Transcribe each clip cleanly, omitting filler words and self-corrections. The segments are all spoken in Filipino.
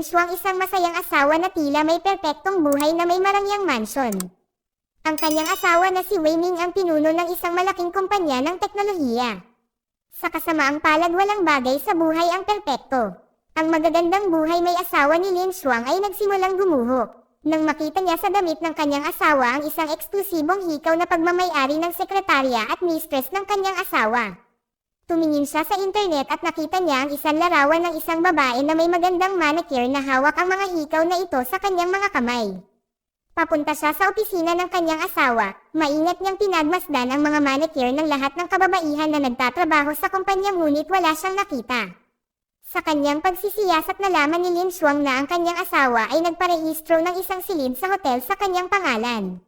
Shuang isang masayang asawa na tila may perpektong buhay na may marangyang mansyon. Ang kanyang asawa na si Wei Ming ang pinuno ng isang malaking kumpanya ng teknolohiya. Sa kasamaang palad walang bagay sa buhay ang perpekto. Ang magagandang buhay may asawa ni Lin Shuang ay nagsimulang gumuho. Nang makita niya sa damit ng kanyang asawa ang isang eksklusibong hikaw na pagmamayari ng sekretarya at mistress ng kanyang asawa. Tumingin siya sa internet at nakita niya ang isang larawan ng isang babae na may magandang manicure na hawak ang mga hikaw na ito sa kanyang mga kamay. Papunta siya sa opisina ng kanyang asawa, maingat niyang pinagmasdan ang mga manicure ng lahat ng kababaihan na nagtatrabaho sa kumpanya ngunit wala siyang nakita. Sa kanyang pagsisiyasat nalaman ni Lin Shuang na ang kanyang asawa ay nagparehistro ng isang silid sa hotel sa kanyang pangalan.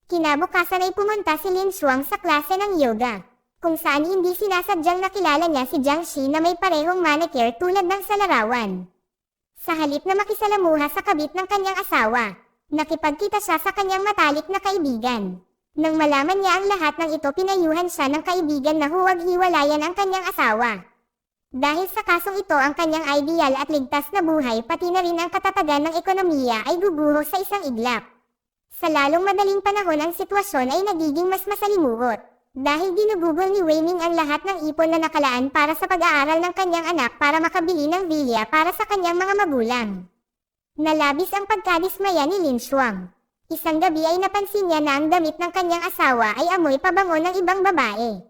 Kinabukasan ay pumunta si Lin Shuang sa klase ng yoga, kung saan hindi sinasadyang nakilala niya si Jiang Shi na may parehong manicure tulad ng sa larawan. Sa halip na makisalamuha sa kabit ng kanyang asawa, nakipagkita siya sa kanyang matalik na kaibigan. Nang malaman niya ang lahat ng ito pinayuhan siya ng kaibigan na huwag hiwalayan ang kanyang asawa. Dahil sa kasong ito ang kanyang ideal at ligtas na buhay pati na rin ang katatagan ng ekonomiya ay guguho sa isang iglap. Sa lalong madaling panahon ang sitwasyon ay nagiging mas masalimuot. Dahil ginugugol ni Wei Ming ang lahat ng ipon na nakalaan para sa pag-aaral ng kanyang anak para makabili ng villa para sa kanyang mga magulang. Nalabis ang pagkadismaya ni Lin Shuang. Isang gabi ay napansin niya na ang damit ng kanyang asawa ay amoy pabango ng ibang babae.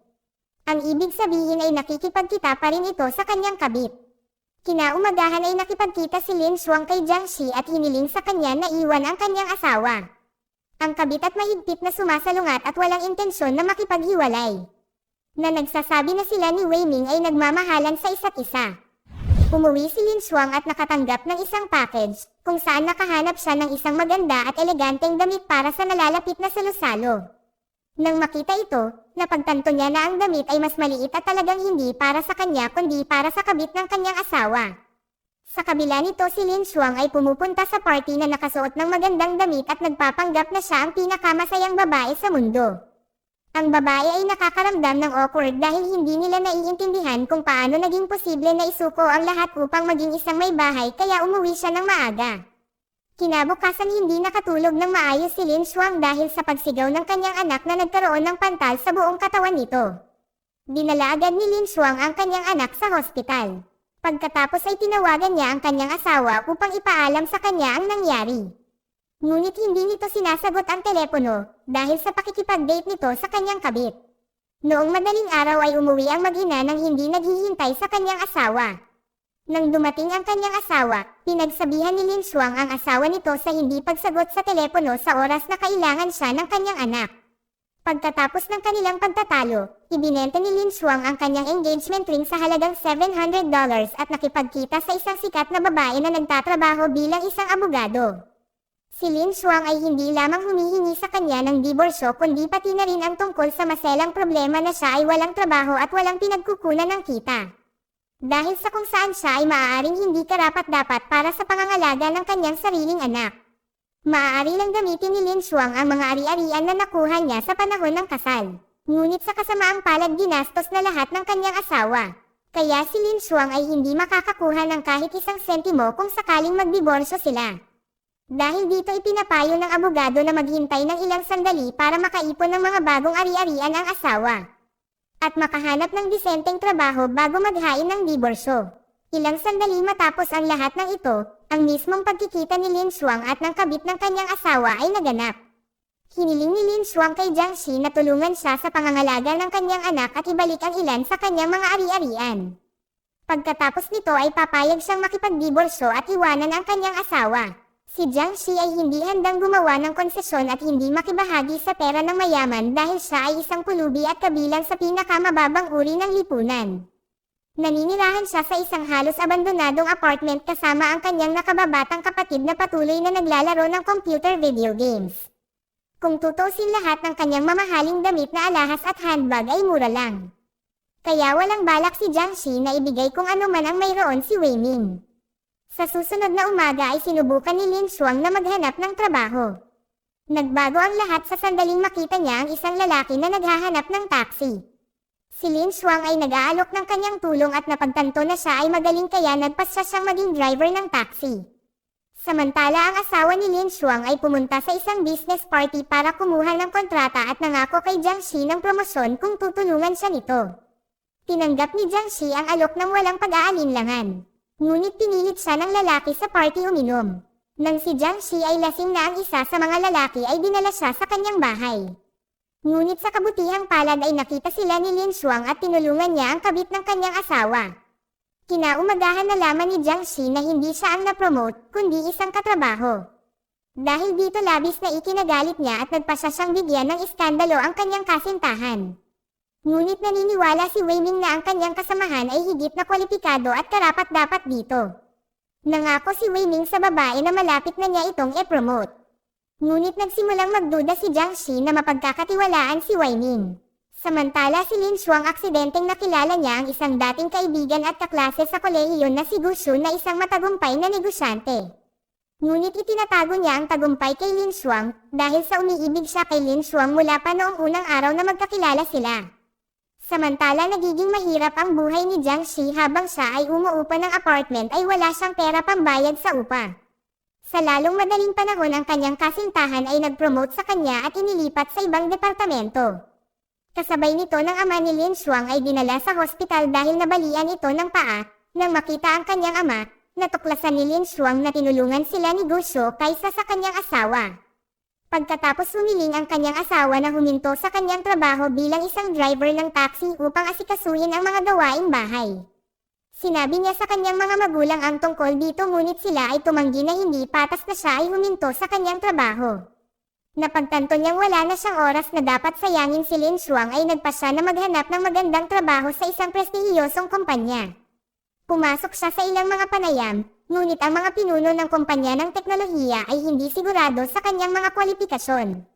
Ang ibig sabihin ay nakikipagkita pa rin ito sa kanyang kabit. Kinaumagahan ay nakipagkita si Lin Shuang kay Jiang Shi at hiniling sa kanya na iwan ang kanyang asawa. Ang kabit at mahigpit na sumasalungat at walang intensyon na makipaghiwalay. Na nagsasabi na sila ni Wei Ming ay nagmamahalan sa isa't isa. Umuwi si Lin Shuang at nakatanggap ng isang package, kung saan nakahanap siya ng isang maganda at eleganteng damit para sa nalalapit na salo-salo. Nang makita ito, napagtanto niya na ang damit ay mas maliit at talagang hindi para sa kanya kundi para sa kabit ng kanyang asawa. Sa kabila nito si Lin Shuang ay pumupunta sa party na nakasuot ng magandang damit at nagpapanggap na siya ang pinakamasayang babae sa mundo. Ang babae ay nakakaramdam ng awkward dahil hindi nila naiintindihan kung paano naging posible na isuko ang lahat upang maging isang may bahay kaya umuwi siya ng maaga. Kinabukasan hindi nakatulog ng maayos si Lin Shuang dahil sa pagsigaw ng kanyang anak na nagkaroon ng pantal sa buong katawan nito. Dinala agad ni Lin Shuang ang kanyang anak sa hospital. Pagkatapos ay tinawagan niya ang kanyang asawa upang ipaalam sa kanya ang nangyari. Ngunit hindi nito sinasagot ang telepono dahil sa pakikipag-date nito sa kanyang kabit. Noong madaling araw ay umuwi ang mag-ina nang hindi naghihintay sa kanyang asawa. Nang dumating ang kanyang asawa, pinagsabihan ni Lin Shuang ang asawa nito sa hindi pagsagot sa telepono sa oras na kailangan siya ng kanyang anak. Pagkatapos ng kanilang pagtatalo, ibinenta ni Lin Shuang ang kanyang engagement ring sa halagang $700 at nakipagkita sa isang sikat na babae na nagtatrabaho bilang isang abogado. Si Lin Shuang ay hindi lamang humihingi sa kanya ng diborsyo kundi pati na rin ang tungkol sa maselang problema na siya ay walang trabaho at walang pinagkukunan ng kita. Dahil sa kung saan siya ay maaaring hindi karapat-dapat para sa pangangalaga ng kanyang sariling anak. Maaari lang gamitin ni Lin Shuang ang mga ari-arian na nakuha niya sa panahon ng kasal. Ngunit sa kasamaang palad ginastos na lahat ng kanyang asawa. Kaya si Lin Shuang ay hindi makakakuha ng kahit isang sentimo kung sakaling magdiborsyo sila. Dahil dito ipinapayo ng abogado na maghintay ng ilang sandali para makaipon ng mga bagong ari-arian ang asawa. At makahanap ng disenteng trabaho bago maghain ng diborsyo. Ilang sandali matapos ang lahat ng ito, ang mismong pagkikita ni Lin Shuang at ng kabit ng kanyang asawa ay naganap. Hiniling ni Lin Shuang kay Jiang Shi na tulungan siya sa pangangalaga ng kanyang anak at ibalik ang ilan sa kanyang mga ari-arian. Pagkatapos nito ay papayag siyang makipagdiborsyo at iwanan ang kanyang asawa. Si Jiang Shi ay hindi handang gumawa ng konsesyon at hindi makibahagi sa pera ng mayaman dahil siya ay isang pulubi at kabilang sa pinakamababang uri ng lipunan. Naninirahan siya sa isang halos abandonadong apartment kasama ang kanyang nakababatang kapatid na patuloy na naglalaro ng computer video games. Kung tutusin lahat ng kanyang mamahaling damit na alahas at handbag ay mura lang. Kaya walang balak si Jiang Shi na ibigay kung ano man ang mayroon si Wei Ming. Sa susunod na umaga ay sinubukan ni Lin Shuang na maghanap ng trabaho. Nagbago ang lahat sa sandaling makita niya ang isang lalaki na naghahanap ng taxi. Si Lin Shuang ay nag-aalok ng kanyang tulong at napagtanto na siya ay magaling kaya nagpasya siyang maging driver ng taxi. Samantala ang asawa ni Lin Xuang ay pumunta sa isang business party para kumuha ng kontrata at nangako kay Jiang Shi ng promosyon kung tutulungan siya nito. Tinanggap ni Jiang Shi ang alok ng walang pag-aalinlangan. Ngunit pinilit siya ng lalaki sa party uminom. Nang si Jiang Shi ay lasing na ang isa sa mga lalaki ay dinala siya sa kanyang bahay. Ngunit sa kabutihang palad ay nakita sila ni Lin Xuang at tinulungan niya ang kabit ng kanyang asawa. Kinaumagahan nalaman ni Jiang Shi na hindi siya ang na-promote, kundi isang katrabaho. Dahil dito labis na ikinagalit niya at nagpasya siyang bigyan ng iskandalo ang kanyang kasintahan. Ngunit naniniwala si Wei Ming na ang kanyang kasamahan ay higit na kwalipikado at karapat-dapat dito. Nangako si Wei Ming sa babae na malapit na niya itong e-promote. Ngunit nagsimulang magduda si Jiang Shi na mapagkakatiwalaan si Wei Ming. Samantala si Lin Xuang aksidenteng nakilala niya ang isang dating kaibigan at kaklase sa kolehiyo na si Gu Shun na isang matagumpay na negosyante. Ngunit itinatago niya ang tagumpay kay Lin Xuang dahil sa umiibig siya kay Lin Xuang mula pa noong unang araw na magkakilala sila. Samantala nagiging mahirap ang buhay ni Jiang Shi habang siya ay umuupa ng apartment ay wala siyang pera pambayad sa upa. Sa lalong madaling panahon ang kanyang kasintahan ay nag-promote sa kanya at inilipat sa ibang departamento. Kasabay nito ng ama ni Lin Xuang ay dinala sa hospital dahil nabalian ito ng paa. Nang makita ang kanyang ama, natuklasan ni Lin Xuang na tinulungan sila ni Gu Shou kaysa sa kanyang asawa. Pagkatapos humiling ang kanyang asawa na huminto sa kanyang trabaho bilang isang driver ng taxi upang asikasuhin ang mga gawaing bahay. Sinabi niya sa kanyang mga magulang ang tungkol dito ngunit sila ay tumanggi na hindi patas na siya ay huminto sa kanyang trabaho. Napagtanto niyang wala na siyang oras na dapat sayangin si Lin Xuang ay nagpasya na maghanap ng magandang trabaho sa isang prestihiyosong kumpanya. Pumasok siya sa ilang mga panayam, ngunit ang mga pinuno ng kumpanya ng teknolohiya ay hindi sigurado sa kanyang mga kwalifikasyon.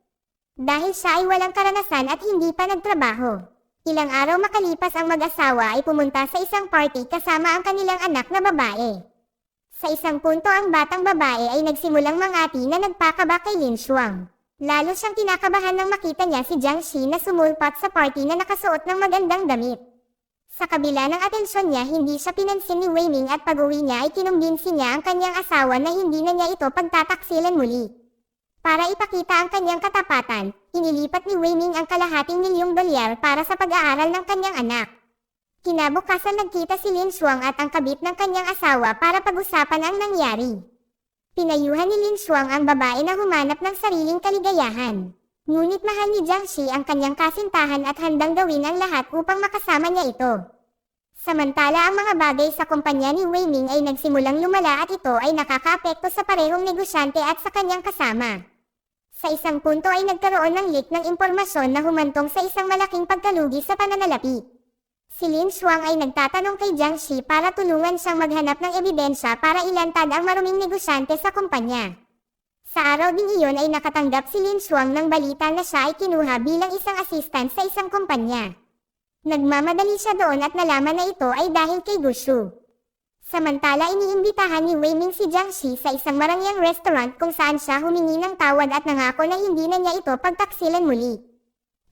Dahil siya ay walang karanasan at hindi pa nagtrabaho. Ilang araw makalipas ang mag-asawa ay pumunta sa isang party kasama ang kanilang anak na babae. Sa isang punto ang batang babae ay nagsimulang mangati na nagpakaba kay Lin Xuang. Lalo siyang kinakabahan nang makita niya si Jiang Shi na sumulpat sa party na nakasuot ng magandang damit. Sa kabila ng atensyon niya hindi siya pinansin ni Wei Ming at pag-uwi niya ay kinumbinsi niya ang kanyang asawa na hindi na niya ito pagtataksilan muli. Para ipakita ang kanyang katapatan, inilipat ni Wei Ming ang kalahating $1,000,000 para sa pag-aaral ng kanyang anak. Kinabukasan nagkita si Lin Xuang at ang kabit ng kanyang asawa para pag-usapan ang nangyari. Pinayuhan ni Lin Xuang ang babae na humanap ng sariling kaligayahan. Ngunit mahal ni Jiang Shi ang kanyang kasintahan at handang gawin ang lahat upang makasama niya ito. Samantala ang mga bagay sa kumpanya ni Wei Ming ay nagsimulang lumala at ito ay nakakaapekto sa parehong negosyante at sa kanyang kasama. Sa isang punto ay nagkaroon ng leak ng impormasyon na humantong sa isang malaking pagkalugi sa pananalapi. Si Lin Xuang ay nagtatanong kay Jiang Shi para tulungan siyang maghanap ng ebidensya para ilantad ang maruming negosyante sa kumpanya. Sa araw din iyon ay nakatanggap si Lin Xuang ng balita na siya ay kinuha bilang isang assistant sa isang kumpanya. Nagmamadali siya doon at nalaman na ito ay dahil kay Gu Shou. Samantala iniimbitahan ni Wei Ming si Jiang Shi sa isang marangyang restaurant kung saan siya humingi ng tawad at nangako na hindi na niya ito pagtaksilan muli.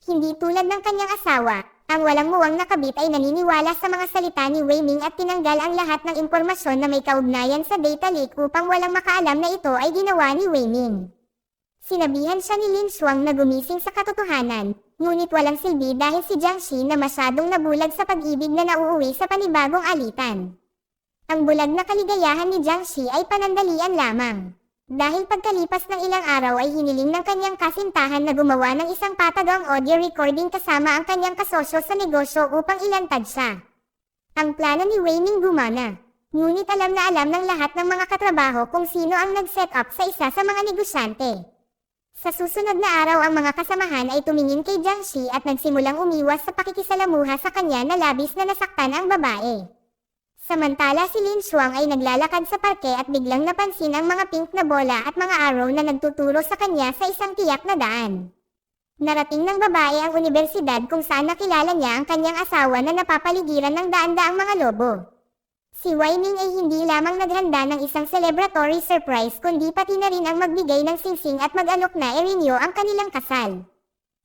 Hindi tulad ng kanyang asawa, ang walang muwang nakabit ay naniniwala sa mga salita ni Wei Ming at tinanggal ang lahat ng impormasyon na may kaugnayan sa data leak upang walang makaalam na ito ay ginawa ni Wei Ming. Sinabihan siya ni Lin Xuang na gumising sa katotohanan, ngunit walang silbi dahil si Jiang Shi na masyadong nabulag sa pag-ibig na nauuwi sa panibagong alitan. Ang bulag na kaligayahan ni Jiang Shi ay panandalian lamang. Dahil pagkalipas ng ilang araw ay hiniling ng kanyang kasintahan na gumawa ng isang patagong audio recording kasama ang kanyang kasosyo sa negosyo upang ilantad siya. Ang plano ni Wei Ming gumana. Ngunit alam na alam ng lahat ng mga katrabaho kung sino ang nag-set up sa isa sa mga negosyante. Sa susunod na araw ang mga kasamahan ay tumingin kay Jiang Shi at nagsimulang umiwas sa pakikisalamuha sa kanya na labis na nasaktan ang babae. Samantala si Lin Xuang ay naglalakad sa parke at biglang napansin ang mga pink na bola at mga arrow na nagtuturo sa kanya sa isang tiyak na daan. Narating ng babae ang universidad kung saan nakilala niya ang kanyang asawa na napapaligiran ng daan-daang mga lobo. Si Wei Ming ay hindi lamang naghanda ng isang celebratory surprise kundi pati na rin ang magbigay ng singsing at mag-alok na i-renew ang kanilang kasal.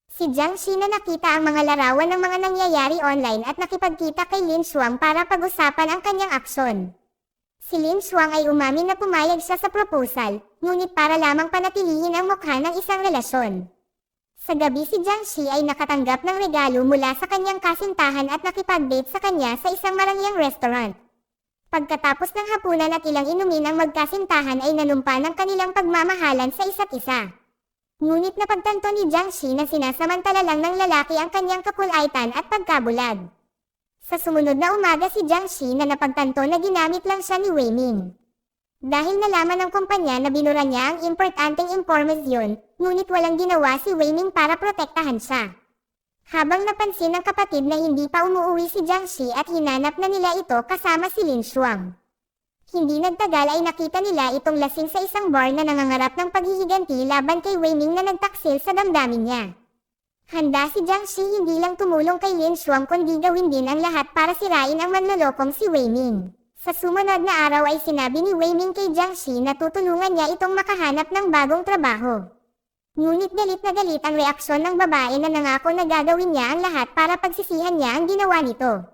Si Jiang Shi na nakita ang mga larawan ng mga nangyayari online at nakipagkita kay Lin Xuang para pag-usapan ang kanyang aksyon. Si Lin Xuang ay umamin na pumayag siya sa proposal, ngunit para lamang panatilihin ang mukha ng isang relasyon. Sa gabi si Jiang Shi ay nakatanggap ng regalo mula sa kanyang kasintahan at nakipag-date sa kanya sa isang marangyang restaurant. Pagkatapos ng hapunan at ilang inumin ang magkasintahan ay nanumpa ng kanilang pagmamahalan sa isa't isa. Ngunit napagtanto ni Jiang Shi na sinasamantala lang ng lalaki ang kanyang kapulaitan at pagkabulag. Sa sumunod na umaga si Jiang Shi na napagtanto na ginamit lang siya ni Wei Ming. Dahil nalaman ng kumpanya na binura niya ang importanteng impormasyon, ngunit walang ginawa si Wei Ming para protektahan siya. Habang napansin ng kapatid na hindi pa umuwi si Jiang Shi at hinanap na nila ito kasama si Lin Xuang. Hindi nagtagal ay nakita nila itong lasing sa isang bar na nangangarap ng paghihiganti laban kay Wei Ming na nagtaksil sa damdamin niya. Handa si Jiang Shi hindi lang tumulong kay Lin Xuang kundi gawin din ang lahat para sirain ang manlolokong si Wei Ming. Sa sumunod na araw ay sinabi ni Wei Ming kay Jiang Shi na tutulungan niya itong makahanap ng bagong trabaho. Ngunit galit na galit ang reaksyon ng babae na nangako na gagawin niya ang lahat para pagsisihan niya ang ginawa nito.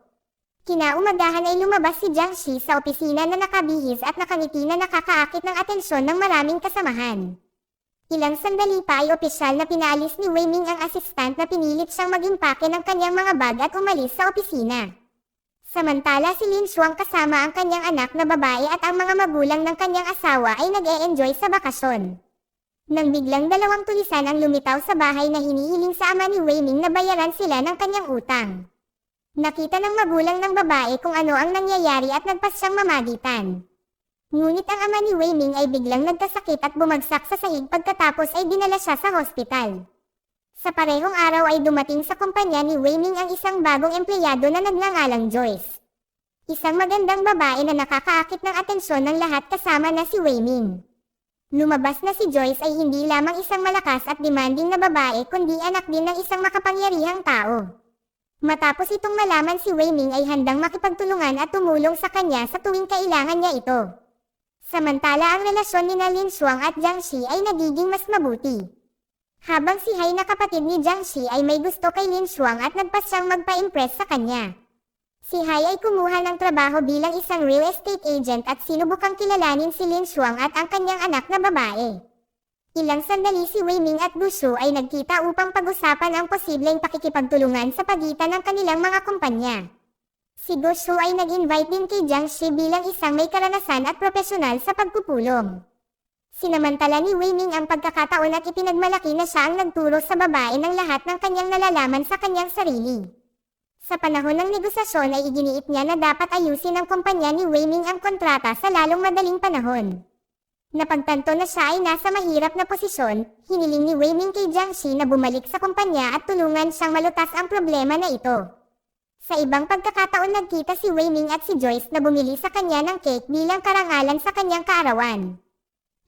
Kinaumagahan ay lumabas si Jiang Shi sa opisina na nakabihis at nakangiti na nakakaakit ng atensyon ng maraming kasamahan. Ilang sandali pa ay opisyal na pinaalis ni Wei Ming ang assistant na pinilit siyang mag-impake ng kanyang mga bag at umalis sa opisina. Samantala si Lin Xuang kasama ang kanyang anak na babae at ang mga magulang ng kanyang asawa ay nag-e-enjoy sa bakasyon. Nang biglang dalawang tulisan ang lumitaw sa bahay na hinihiling sa ama ni Wei Ming na bayaran sila ng kanyang utang. Nakita ng magulang ng babae kung ano ang nangyayari at nagpas siyang mamagitan. Ngunit ang ama ni Wei Ming ay biglang nagkasakit at bumagsak sa sahig pagkatapos ay dinala siya sa hospital. Sa parehong araw ay dumating sa kumpanya ni Wei Ming ang isang bagong empleyado na nagngangalang Joyce. Isang magandang babae na nakakaakit ng atensyon ng lahat kasama na si Wei Ming. Lumabas na si Joyce ay hindi lamang isang malakas at demanding na babae kundi anak din ng isang makapangyarihang tao. Matapos itong malaman si Wei Ming ay handang makipagtulungan at tumulong sa kanya sa tuwing kailangan niya ito. Samantala ang relasyon ni Lin Xuang at Jiang Shi ay nagiging mas mabuti. Habang si Hai na kapatid ni Jiang Shi ay may gusto kay Lin Xuang at nagpas siyang magpa-impress sa kanya. Si Hai ay kumuha ng trabaho bilang isang real estate agent at sinubukang kilalanin si Lin Xuang at ang kanyang anak na babae. Ilang sandali si Wei Ming at Du Shu ay nagkita upang pag-usapan ang posibleng pakikipagtulungan sa pagitan ng kanilang mga kumpanya. Si Du Shu ay nag-invite din kay Jiang Shi bilang isang may karanasan at profesional sa pagpupulong. Sinamantala ni Wei Ming ang pagkakataon at ipinagmalaki na siya ang nagturo sa babae ng lahat ng kanyang nalalaman sa kanyang sarili. Sa panahon ng negosasyon ay iginiit niya na dapat ayusin ng kumpanya ni Wei Ming ang kontrata sa lalong madaling panahon. Napagtanto na siya ay nasa mahirap na posisyon, hiniling ni Wei Ming kay Jiang Shi na bumalik sa kumpanya at tulungan siyang malutas ang problema na ito. Sa ibang pagkakataon nagkita si Wei Ming at si Joyce na bumili sa kanya ng cake bilang karangalan sa kanyang kaarawan.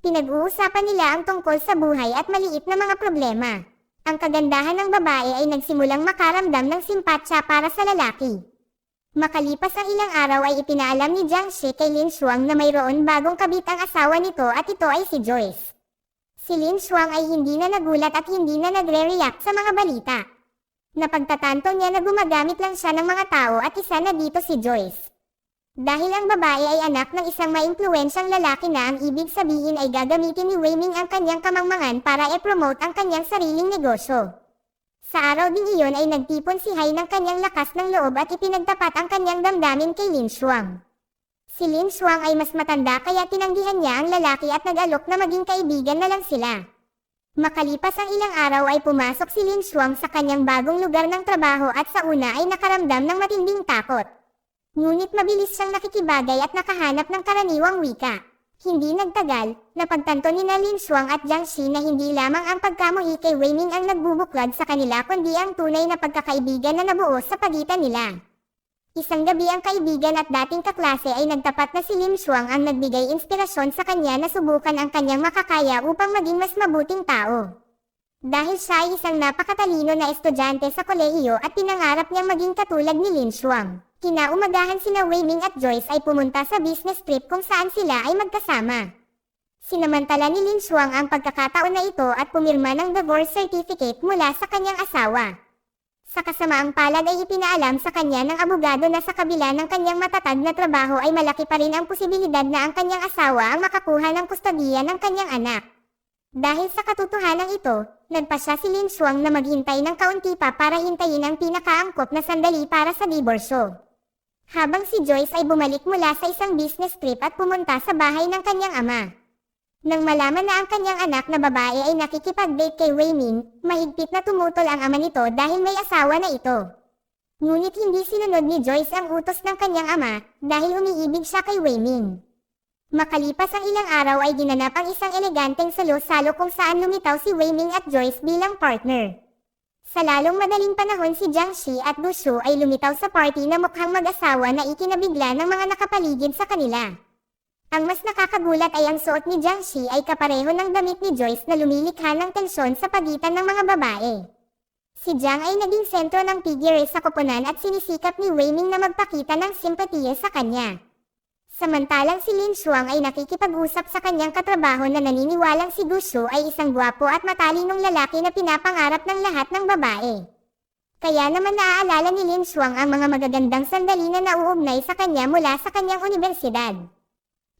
Pinag-uusapan nila ang tungkol sa buhay at maliit na mga problema. Ang kagandahan ng babae ay nagsimulang makaramdam ng simpatsya para sa lalaki. Makalipas ang ilang araw ay ipinaalam ni Jiang Shi kay Lin Xuang na mayroon bagong kabit ang asawa nito at ito ay si Joyce. Si Lin Xuang ay hindi na nagulat at hindi na nagre-react sa mga balita. Napagtatanto niya na gumagamit lang siya ng mga tao at isa na dito si Joyce. Dahil ang babae ay anak ng isang maimpluwensyang lalaki na ang ibig sabihin ay gagamitin ni Wei Ming ang kanyang kamangmangan para i-promote ang kanyang sariling negosyo. Sa araw ding iyon ay nagtipon si Hai ng kanyang lakas ng loob at ipinagtapat ang kanyang damdamin kay Lin Xuang. Si Lin Xuang ay mas matanda kaya tinanggihan niya ang lalaki at nag-alok na maging kaibigan na lang sila. Makalipas ang ilang araw ay pumasok si Lin Xuang sa kanyang bagong lugar ng trabaho at sa una ay nakaramdam ng matinding takot. Ngunit mabilis siyang nakikibagay at nakahanap ng karaniwang wika. Hindi nagtagal, napagtanto ni Lin Xuang at Jiang Shi na hindi lamang ang pagkamuhi kay Wei Ming ang nagbubuklod sa kanila kundi ang tunay na pagkakaibigan na nabuo sa pagitan nila. Isang gabi ang kaibigan at dating kaklase ay nagtapat na si Lin Xuang ang nagbigay inspirasyon sa kanya na subukan ang kanyang makakaya upang maging mas mabuting tao. Dahil siya ay isang napakatalino na estudyante sa kolehiyo at pinangarap niyang maging katulad ni Lin Xuang. Kinaumagahan sina Wei Ming at Joyce ay pumunta sa business trip kung saan sila ay magkasama. Sinamantala ni Lin Xuang ang pagkakataon na ito at pumirma ng divorce certificate mula sa kanyang asawa. Sa kasamaang palad ay ipinaalam sa kanya ng abogado na sa kabila ng kanyang matatag na trabaho ay malaki pa rin ang posibilidad na ang kanyang asawa ang makakuha ng kustodiya ng kanyang anak. Dahil sa katotohanan ito, nagpasya si Lin Xuang na maghintay ng kaunti pa para hintayin ang pinakaangkop na sandali para sa diborsyo. Habang si Joyce ay bumalik mula sa isang business trip at pumunta sa bahay ng kanyang ama. Nang malaman na ang kanyang anak na babae ay nakikipag-date kay Wei Ming, mahigpit na tumutol ang ama nito dahil may asawa na ito. Ngunit hindi sinunod ni Joyce ang utos ng kanyang ama dahil umiibig siya kay Wei Ming. Makalipas ang ilang araw ay ginanap ang isang eleganteng salo-salo kung saan lumitaw si Wei Ming at Joyce bilang partner. Sa lalong madaling panahon si Jiang Shi at Du Shu ay lumitaw sa party na mukhang mag-asawa na ikinabigla ng mga nakapaligid sa kanila. Ang mas nakakagulat ay ang suot ni Jiang Shi ay kapareho ng damit ni Joyce na lumilikha ng tensyon sa pagitan ng mga babae. Si Jiang ay naging sentro ng figure sa koponan at sinisikap ni Wei Ming na magpakita ng simpatiya sa kanya. Samantalang si Lin Xuang ay nakikipag-usap sa kanyang katrabaho na naniniwalang si Du Shu ay isang gwapo at matalinong lalaki na pinapangarap ng lahat ng babae. Kaya naman naaalala ni Lin Xuang ang mga magagandang sandali na nauugnay sa kanya mula sa kanyang universidad.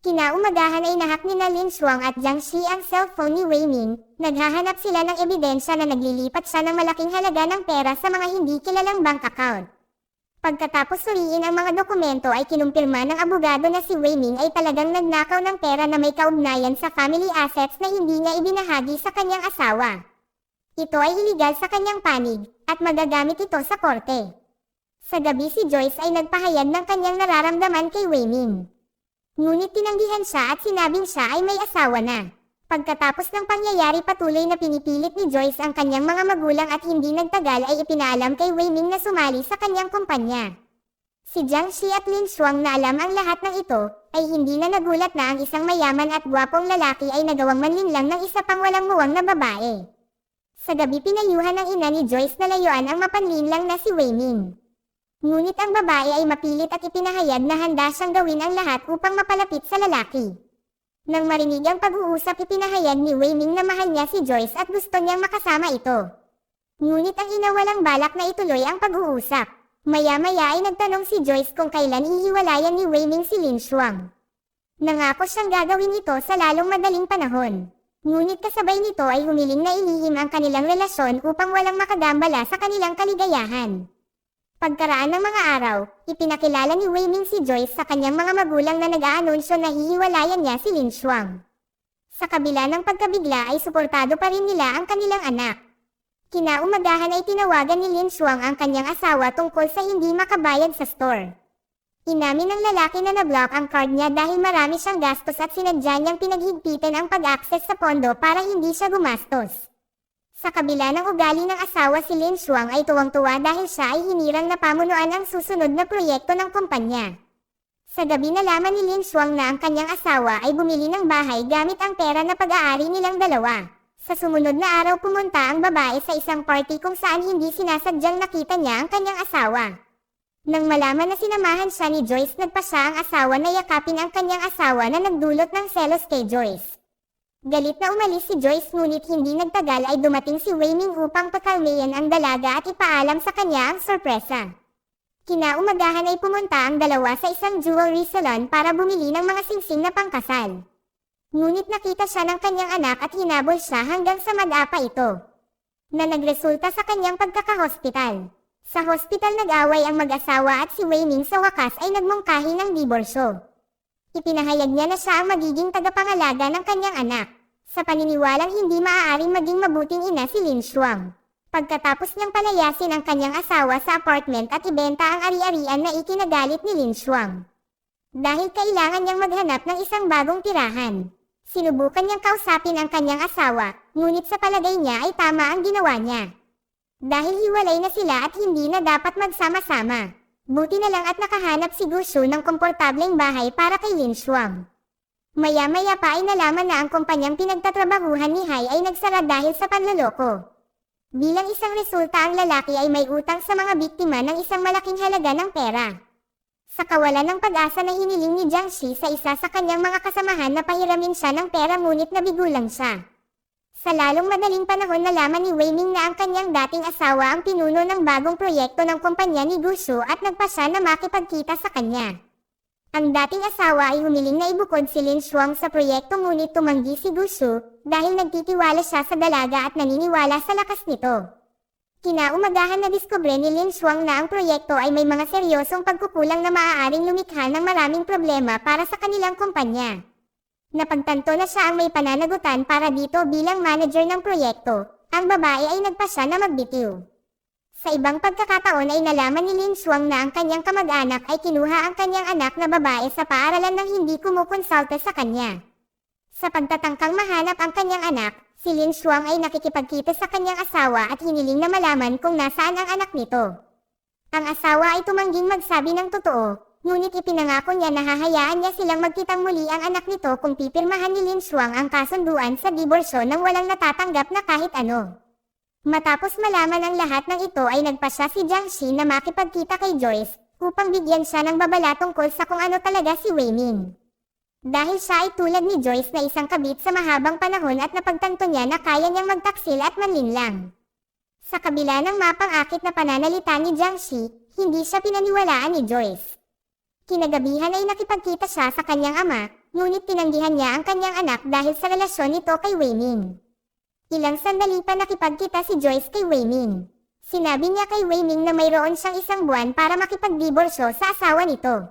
Kinaumagahan ay nahak ni na Lin Xuang at Jiang Shi ang cellphone ni Wei Ming. Naghahanap sila ng ebidensya na naglilipat siya ng malaking halaga ng pera sa mga hindi kilalang bank account. Pagkatapos suriin ang mga dokumento ay kinumpirma ng abogado na si Wei Ming ay talagang nagnakaw ng pera na may kaugnayan sa family assets na hindi niya ibinahagi sa kanyang asawa. Ito ay iligal sa kanyang panig, at magagamit ito sa korte. Sa gabi si Joyce ay nagpahayag ng kanyang nararamdaman kay Wei Ming. Ngunit tinanggihan siya at sinabing siya ay may asawa na. Pagkatapos ng pangyayari patuloy na pinipilit ni Joyce ang kanyang mga magulang at hindi nagtagal ay ipinaalam kay Wei Ming na sumali sa kanyang kumpanya. Si Jiang Shi at Lin Xuang na alam ang lahat ng ito, ay hindi na nagulat na ang isang mayaman at gwapong lalaki ay nagawang manlinlang ng isa pang walang muwang na babae. Sa gabi pinayuhan ng ina ni Joyce na layuan ang mapanlinlang na si Wei Ming. Ngunit ang babae ay mapilit at ipinahayag na handa siyang gawin ang lahat upang mapalapit sa lalaki. Nang marinig ang pag-uusap ipinahayag ni Wei Ming na mahal niya si Joyce at gusto niyang makasama ito. Ngunit ang ina walang balak na ituloy ang pag-uusap. Maya-maya ay nagtanong si Joyce kung kailan ihiwalayan ni Wei Ming si Lin Xuang. Nangako siyang gagawin ito sa lalong madaling panahon. Ngunit kasabay nito ay humiling na ilihim ang kanilang relasyon upang walang makagambala sa kanilang kaligayahan. Pagkaraan ng mga araw, ipinakilala ni Wei Ming si Joyce sa kanyang mga magulang na nag-aanunsyo na hihiwalayan niya si Lin Xuang. Sa kabila ng pagkabigla ay suportado pa rin nila ang kanilang anak. Kinaumagahan ay tinawagan ni Lin Xuang ang kanyang asawa tungkol sa hindi makabayad sa store. Inamin ng lalaki na na-block ang card niya dahil marami siyang gastos at sinadya niyang pinaghigpitan ang pag-access sa pondo para hindi siya gumastos. Sa kabila ng ugali ng asawa si Lin Xuang ay tuwang-tuwa dahil siya ay hinirang na pamunuan ang susunod na proyekto ng kumpanya. Sa gabi nalaman ni Lin Xuang na ang kanyang asawa ay bumili ng bahay gamit ang pera na pag-aari nilang dalawa. Sa sumunod na araw pumunta ang babae sa isang party kung saan hindi sinasadyang nakita niya ang kanyang asawa. Nang malaman na sinamahan siya ni Joyce nagpasya ang asawa na yakapin ang kanyang asawa na nagdulot ng selos kay Joyce. Galit na umalis si Joyce ngunit hindi nagtagal ay dumating si Wei Ming upang pakalmayan ang dalaga at ipaalam sa kanya ang sorpresa. Kinaumagahan ay pumunta ang dalawa sa isang jewelry salon para bumili ng mga singsing na pangkasal. Ngunit nakita siya ng kanyang anak at hinabol siya hanggang sa mag-apa ito, na nagresulta sa kanyang pagkakahospital. Sa hospital nag-away ang mag-asawa at si Wei Ming sa wakas ay nagmungkahi ng diborsyo. Ipinahayag niya na siya ang magiging tagapangalaga ng kanyang anak. Sa paniniwalang hindi maaaring maging mabuting ina si Lin Xuang. Pagkatapos niyang palayasin ang kanyang asawa sa apartment at ibenta ang ari-arian na ikinagalit ni Lin Xuang. Dahil kailangan niyang maghanap ng isang bagong tirahan. Sinubukan niyang kausapin ang kanyang asawa, ngunit sa palagay niya ay tama ang ginawa niya. Dahil hiwalay na sila at hindi na dapat magsama-sama. Buti na lang at nakahanap si Du Shu ng komportableng bahay para kay Lin Xuang. Maya-maya pa ay nalaman na ang kumpanyang pinagtatrabahuhan ni Hai ay nagsara dahil sa panloloko. Bilang isang resulta ang lalaki ay may utang sa mga biktima ng isang malaking halaga ng pera. Sa kawalan ng pag-asa na hiniling ni Jiang Shi sa isa sa kanyang mga kasamahan na pahiramin siya ng pera ngunit nabigo lang siya. Sa lalong madaling panahon nalaman ni Wei Ming na ang kanyang dating asawa ang pinuno ng bagong proyekto ng kumpanya ni Gusu at nagpasya na makipagkita sa kanya. Ang dating asawa ay humiling na ibukod si Lin Xuang sa proyekto ngunit tumanggi si Gusu dahil nagtitiwala siya sa dalaga at naniniwala sa lakas nito. Kinaumagahan na diskubre ni Lin Xuang na ang proyekto ay may mga seryosong pagkukulang na maaaring lumikha ng maraming problema para sa kanilang kumpanya. Napagtanto na siya ang may pananagutan para dito bilang manager ng proyekto. Ang babae ay nagpasya na magbitiw. Sa ibang pagkakataon ay nalaman ni Lin Xuang na ang kanyang kamag-anak ay kinuha ang kanyang anak na babae sa paaralan nang hindi kumukonsulta sa kanya. Sa pagtatangkang mahanap ang kanyang anak, si Lin Xuang ay nakikipagkita sa kanyang asawa at hiniling na malaman kung nasaan ang anak nito. Ang asawa ay tumangging magsabi ng totoo, ngunit ipinangako niya na hahayaan niya silang magkitang muli ang anak nito kung pipirmahan ni Lin Xuang ang kasunduan sa diborsyo nang walang natatanggap na kahit ano. Matapos malaman ang lahat ng ito ay nagpasya si Jiang Shi na makipagkita kay Joyce upang bigyan siya ng babala tungkol sa kung ano talaga si Wei Ming. Dahil siya ay tulad ni Joyce na isang kabit sa mahabang panahon at napagtanto niya na kaya niyang magtaksil at manlinlang. Sa kabila ng mapang-akit na pananalita ni Jiang Shi, hindi siya pinaniwalaan ni Joyce. Kinagabihan ay nakipagkita siya sa kanyang ama, ngunit tinanggihan niya ang kanyang anak dahil sa relasyon nito kay Wei Ming. Ilang sandali pa nakipagkita si Joyce kay Wei Ming. Sinabi niya kay Wei Ming na mayroon siyang isang buwan para makipagdiborsyo sa asawa nito.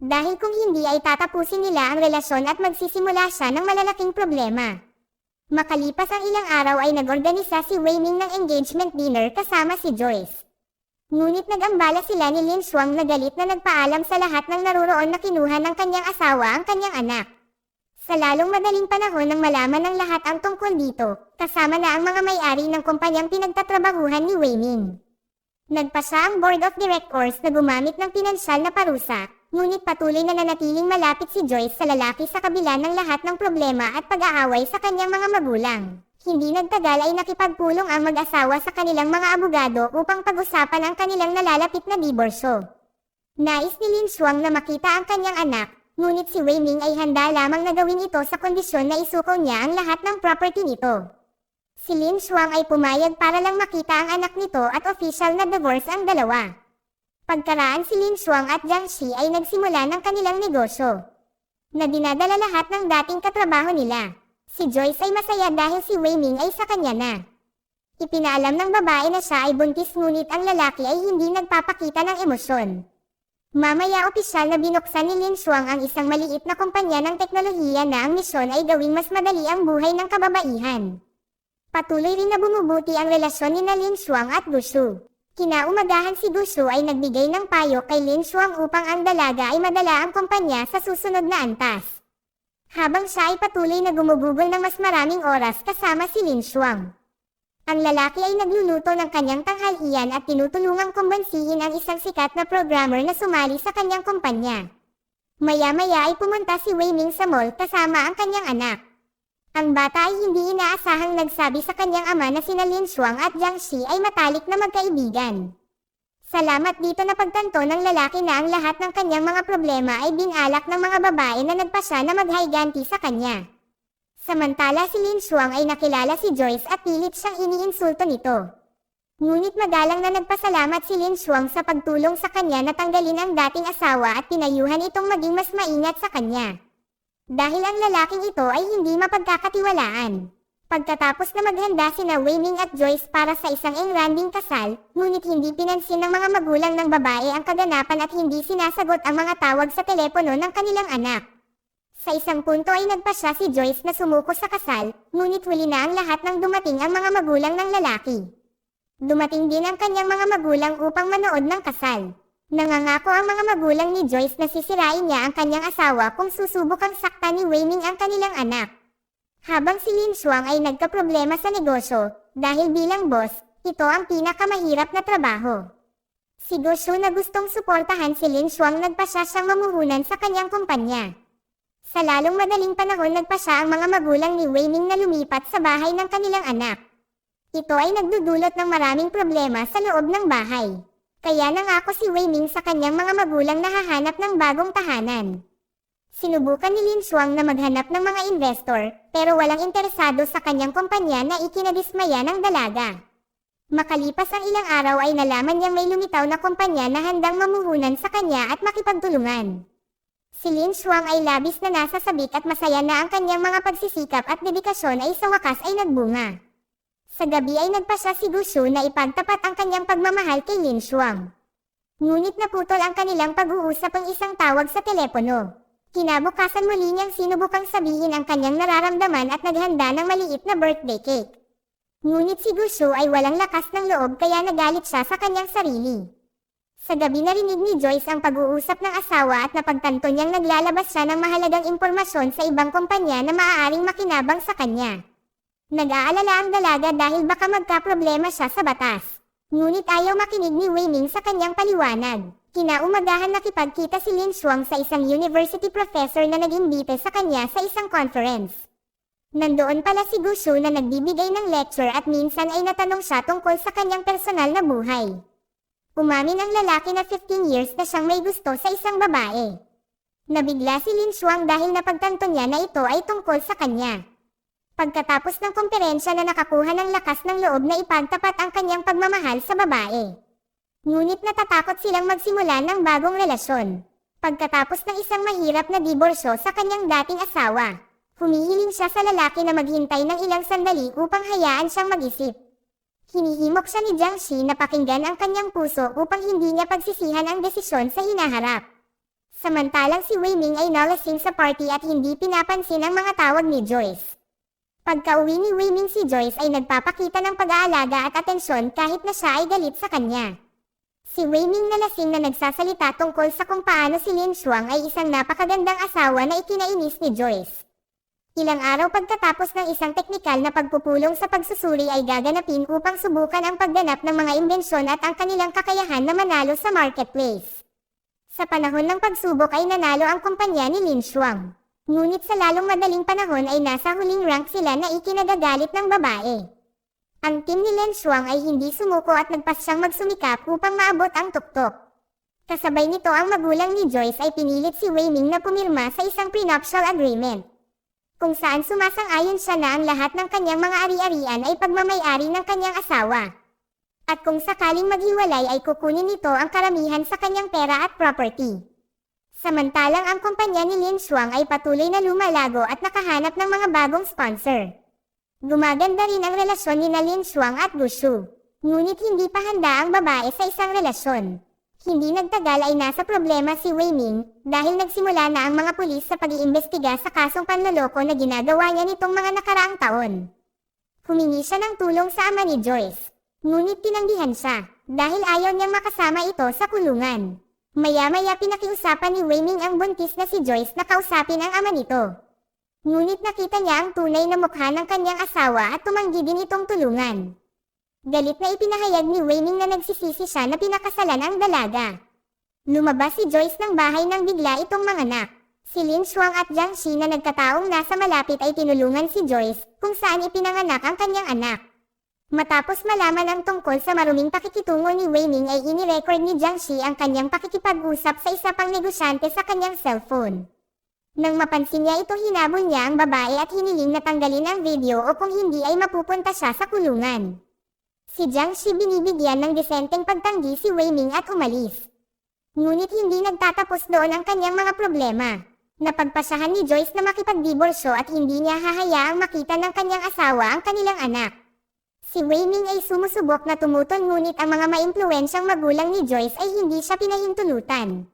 Dahil kung hindi ay tatapusin nila ang relasyon at magsisimula siya ng malalaking problema. Makalipas ang ilang araw ay nag-organisa si Wei Ming ng engagement dinner kasama si Joyce. Ngunit nag-ambala sila ni Lin Xuang na galit na nagpaalam sa lahat ng naruroon na kinuha ng kanyang asawa ang kanyang anak. Sa lalong madaling panahon nang malaman ng lahat ang tungkol dito, kasama na ang mga may-ari ng kumpanyang pinagtatrabahuhan ni Wei Ming. Nagpasya ang board of directors na gumamit ng pinansyal na parusa, ngunit patuloy na nanatiling malapit si Joyce sa lalaki sa kabila ng lahat ng problema at pag-aaway sa kanyang mga magulang. Hindi nagtagal ay nakipagpulong ang mag-asawa sa kanilang mga abogado upang pag-usapan ang kanilang nalalapit na diborsyo. Nais ni Lin Xuang na makita ang kanyang anak, ngunit si Wei Ming ay handa lamang na gawin ito sa kondisyon na isuko niya ang lahat ng property nito. Si Lin Xuang ay pumayag para lang makita ang anak nito at official na divorce ang dalawa. Pagkaraan si Lin Xuang at Jiang Shi ay nagsimula ng kanilang negosyo, na dinadala lahat ng dating katrabaho nila. Si Joyce ay masaya dahil si Wei Ming ay sa kanya na. Ipinaalam ng babae na siya ay buntis ngunit ang lalaki ay hindi nagpapakita ng emosyon. Mamaya opisyal na binuksan ni Lin Xuang ang isang maliit na kumpanya ng teknolohiya na ang misyon ay gawing mas madali ang buhay ng kababaihan. Patuloy rin na bumubuti ang relasyon ni Lin Xuang at Gusu. Kinaumagahan si Gusu ay nagbigay ng payo kay Lin Xuang upang ang dalaga ay madala ang kumpanya sa susunod na antas. Habang siya ay patuloy na gumugugol ng mas maraming oras kasama si Lin Xuang. Ang lalaki ay nagluluto ng kanyang tanghalian at tinutulungang kumbansihin ang isang sikat na programmer na sumali sa kanyang kumpanya. Maya-maya ay pumunta si Wei Ming sa mall kasama ang kanyang anak. Ang bata ay hindi inaasahang nagsabi sa kanyang ama na sina Lin Xuang at Jiang Shi ay matalik na magkaibigan. Salamat dito na pagtanto ng lalaki na ang lahat ng kanyang mga problema ay binalak ng mga babae na nagpasya na maghayganti sa kanya. Samantala si Lin Xuang ay nakilala si Joyce at pilit siyang iniinsulto nito. Ngunit magalang na nagpasalamat si Lin Xuang sa pagtulong sa kanya na tanggalin ang dating asawa at pinayuhan itong maging mas maingat sa kanya. Dahil ang lalaking ito ay hindi mapagkakatiwalaan. Pagkatapos na maghanda sina Wei Ming at Joyce para sa isang engranding kasal, ngunit hindi pinansin ng mga magulang ng babae ang kaganapan at hindi sinasagot ang mga tawag sa telepono ng kanilang anak. Sa isang punto ay nagpasya si Joyce na sumuko sa kasal, ngunit huli na ang lahat nang dumating ang mga magulang ng lalaki. Dumating din ang kanyang mga magulang upang manood ng kasal. Nangangako ang mga magulang ni Joyce na sisirain niya ang kanyang asawa kung susubukang sakta ni Wei Ming ang kanilang anak. Habang si Lin Xuang ay nagkaproblema sa negosyo, dahil bilang boss, ito ang pinakamahirap na trabaho. Si Gusu na gustong suportahan si Lin Xuang nagpasya siyang mamuhunan sa kanyang kumpanya. Sa lalong madaling panahon nagpasya ang mga magulang ni Wei Ming na lumipat sa bahay ng kanilang anak. Ito ay nagdudulot ng maraming problema sa loob ng bahay. Kaya nangako si Wei Ming sa kanyang mga magulang na hahanap ng bagong tahanan. Sinubukan ni Lin Xuang na maghanap ng mga investor, pero walang interesado sa kanyang kumpanya na ikinadismaya ng dalaga. Makalipas ang ilang araw ay nalaman niyang may lumitaw na kumpanya na handang mamuhunan sa kanya at makipagtulungan. Si Lin Xuang ay labis na nasasabik at masaya na ang kanyang mga pagsisikap at dedikasyon ay sa wakas ay nagbunga. Sa gabi ay nagpasya si Gu Shu na ipagtapat ang kanyang pagmamahal kay Lin Xuang. Ngunit naputol ang kanilang pag-uusap ang isang tawag sa telepono. Kinabukasan muli niyang sinubukang sabihin ang kanyang nararamdaman at naghanda ng maliit na birthday cake. Ngunit si Gu Shu ay walang lakas ng loob kaya nagalit siya sa kanyang sarili. Sa gabi narinig ni Joyce ang pag-uusap ng asawa at napagtanto niyang naglalabas siya ng mahalagang impormasyon sa ibang kumpanya na maaaring makinabang sa kanya. Nag-aalala ang dalaga dahil baka magkaproblema siya sa batas. Ngunit ayaw makinig ni Wei Ming sa kanyang paliwanag. Kinaumagahan nakipagkita si Lin Xuang sa isang university professor na nag-imbite sa kanya sa isang conference. Nandoon pala si Gu Shu na nagbibigay ng lecture at minsan ay natanong siya tungkol sa kanyang personal na buhay. Umamin ang lalaki na 15 years na siyang may gusto sa isang babae. Nabigla si Lin Xuang dahil napagtanto niya na ito ay tungkol sa kanya. Pagkatapos ng komperensya na nakakuha ng lakas ng loob na ipagtapat ang kanyang pagmamahal sa babae. Ngunit natatakot silang magsimula ng bagong relasyon. Pagkatapos ng isang mahirap na diborsyo sa kanyang dating asawa, humihiling siya sa lalaki na maghintay ng ilang sandali upang hayaan siyang mag-isip. Hinihimok siya ni Jiang Shi na pakinggan ang kanyang puso upang hindi niya pagsisihan ang desisyon sa hinaharap. Samantalang si Wei Ming ay nalasing sa party at hindi pinapansin ang mga tawag ni Joyce. Pagka-uwi ni Wei Ming si Joyce ay nagpapakita ng pag-aalaga at atensyon kahit na siya ay galit sa kanya. Si Wei Ming na lasing na nagsasalita tungkol sa kung paano si Lin Xuang ay isang napakagandang asawa na ikinainis ni Joyce. Ilang araw pagkatapos ng isang teknikal na pagpupulong sa pagsusuri ay gaganapin upang subukan ang pagganap ng mga imbensyon at ang kanilang kakayahan na manalo sa marketplace. Sa panahon ng pagsubok ay nanalo ang kumpanya ni Lin Xuang. Ngunit sa lalong madaling panahon ay nasa huling rank sila na ikinagagalit ng babae. Ang team ni Lin Xuang ay hindi sumuko at nagpas siyang magsumikap upang maabot ang tuktok. Kasabay nito ang magulang ni Joyce ay pinilit si Wei Ming na pumirma sa isang prenuptial agreement, kung saan sumasang-ayon siya na ang lahat ng kanyang mga ari-arian ay pagmamay-ari ng kanyang asawa. At kung sakaling maghiwalay ay kukunin nito ang karamihan sa kanyang pera at property. Samantalang ang kumpanya ni Lin Xuang ay patuloy na lumalago at nakahanap ng mga bagong sponsor. Gumaganda rin ang relasyon ni Lin Xuang at Gu Shu. Ngunit hindi pa handa ang babae sa isang relasyon. Hindi nagtagal ay nasa problema si Wei Ming dahil nagsimula na ang mga pulis sa pag-iimbestiga sa kasong panloloko na ginagawa niya nitong mga nakaraang taon. Humingi siya ng tulong sa ama ni Joyce. Ngunit tinanggihan siya dahil ayaw niyang makasama ito sa kulungan. Maya-maya pinakiusapan ni Wei Ming ang buntis na si Joyce na kausapin ang ama nito. Ngunit nakita niya ang tunay na mukha ng kanyang asawa at tumanggi din itong tulungan. Galit na ipinahayag ni Wei Ming na nagsisisi siya na pinakasalan ang dalaga. Lumabas si Joyce ng bahay nang bigla itong manganak. Si Lin Xuang at Jiang Shi na nagkataong nasa malapit ay tinulungan si Joyce kung saan ipinanganak ang kanyang anak. Matapos malaman ang tungkol sa maruming pakikitungo ni Wei Ming ay inirecord ni Jiang Shi ang kanyang pakikipag-usap sa isa pang negosyante sa kanyang cellphone. Nang mapansin niya ito hinabol niya ang babae at hiniling na tanggalin ang video o kung hindi ay mapupunta siya sa kulungan. Si Jiang Shi binibigyan ng desenteng pagtanggi si Wei Ming at umalis. Ngunit hindi nagtatapos doon ang kanyang mga problema. Napagpasahan ni Joyce na makipagdiborsyo at hindi niya hahayaang makita ng kanyang asawa ang kanilang anak. Si Wei Ming ay sumusubok na tumutol ngunit ang mga maimpluwensyang magulang ni Joyce ay hindi siya pinahintulutan.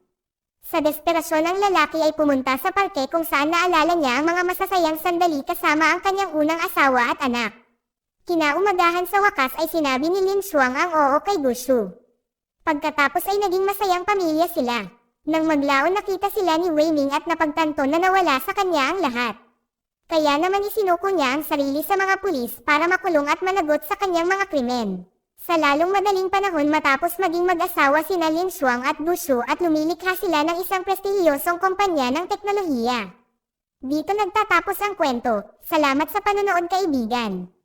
Sa desperasyon ang lalaki ay pumunta sa parke kung saan naalala niya ang mga masasayang sandali kasama ang kanyang unang asawa at anak. Kinaumagahan sa wakas ay sinabi ni Lin Xuang ang oo kay Gu Shu. Pagkatapos ay naging masayang pamilya sila. Nang maglaon nakita sila ni Wei Ming at napagtanto na nawala sa kanya ang lahat. Kaya naman isinuko niya ang sarili sa mga pulis para makulong at managot sa kanyang mga krimen. Sa lalong madaling panahon matapos maging mag-asawa sina Lin Xuang at Gu Shu at lumilikha sila ng isang prestihiyosong kumpanya ng teknolohiya. Dito nagtatapos ang kwento. Salamat sa panonood kaibigan.